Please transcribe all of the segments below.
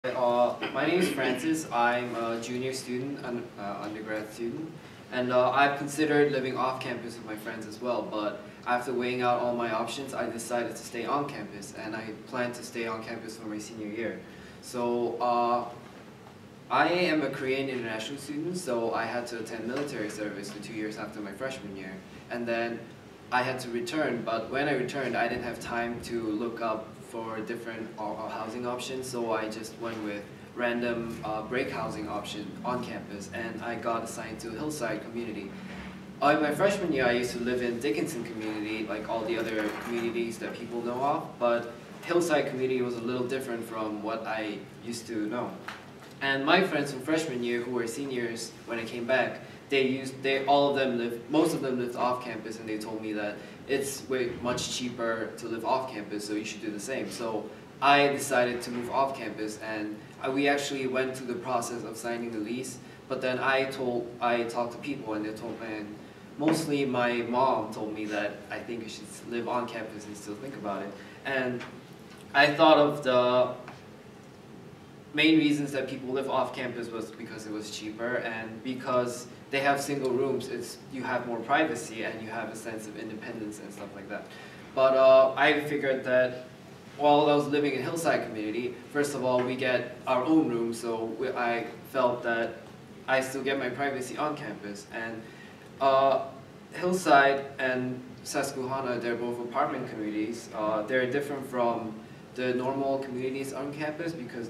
My name is Francis. I'm a junior student, undergrad student, and I've considered living off campus with my friends as well, but after weighing out all my options, I decided to stay on campus, and I plan to stay on campus for my senior year. So I am a Korean international student, so I had to attend military service for 2 years after my freshman year, and then I had to return, but when I returned, I didn't have time to look up for different housing options, so I just went with random break housing option on campus, and I got assigned to Hillside community. In my freshman year, I used to live in Dickinson community, like all the other communities that people know of, but Hillside community was a little different from what I used to know. And my friends from freshman year, who were seniors when I came back, most of them lived off campus, and they told me that it's much cheaper to live off campus, so you should do the same. So I decided to move off campus, and we actually went through the process of signing the lease. But then I talked to people, and they told me, and mostly my mom told me that I think I should live on campus and still think about it. And I thought of the main reasons that people live off campus was because it was cheaper, and because they have single rooms, you have more privacy and you have a sense of independence and stuff like that. But I figured that while I was living in Hillside community, first of all, we get our own room, so I felt that I still get my privacy on campus. And Hillside and Susquehanna, they're both apartment communities. They're different from the normal communities on campus because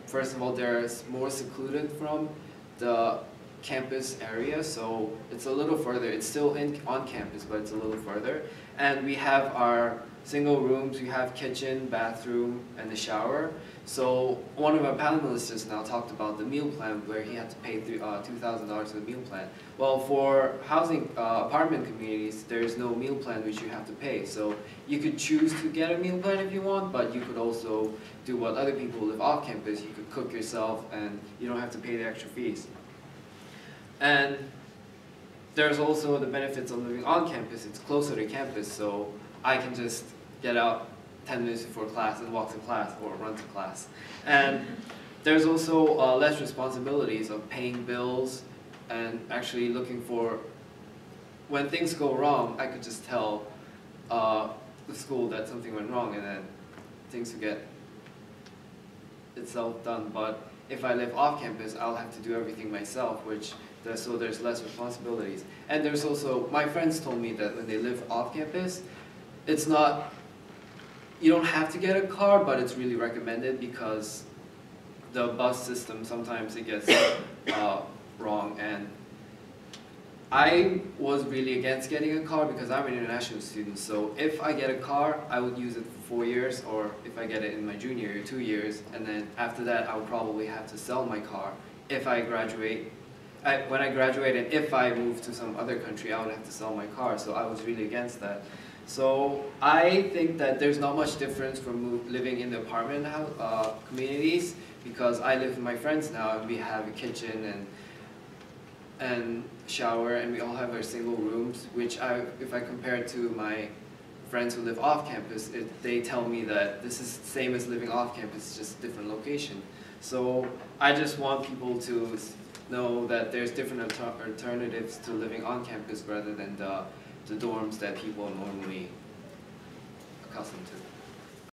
first of all, they're more secluded from the campus area, so it's a little further. It's still on campus, but it's a little further. And we have our single rooms. We have kitchen, bathroom, and the shower. So one of our panelists just now talked about the meal plan, where he had to pay $2,000 for the meal plan. Well, for housing apartment communities, there's no meal plan which you have to pay. So you could choose to get a meal plan if you want, but you could also do what other people who live off campus. You could cook yourself, and you don't have to pay the extra fees. And there's also the benefits of living on campus. It's closer to campus, so I can just get out 10 minutes before class and walk to class or run to class. And there's also less responsibilities of paying bills and actually looking for, when things go wrong, I could just tell the school that something went wrong, and then things will get itself done. But if I live off campus, I'll have to do everything myself, so there's less responsibilities. And there's also, my friends told me that when they live off campus, you don't have to get a car, but it's really recommended because the bus system, sometimes it gets wrong. And I was really against getting a car because I'm an international student, so if I get a car, I would use it for 4 years, or if I get it in my junior year, 2 years, and then after that I would probably have to sell my car if I graduate. When I graduate, and if I move to some other country, I would have to sell my car, so I was really against that. So I think that there's not much difference from living in the apartment communities, because I live with my friends now, and we have a kitchen and shower, and we all have our single rooms, which if I compare it to my friends who live off campus, they tell me that this is the same as living off campus, it's just a different location. So I just want people to know that there's different alternatives to living on campus rather than the dorms that people are normally accustomed to.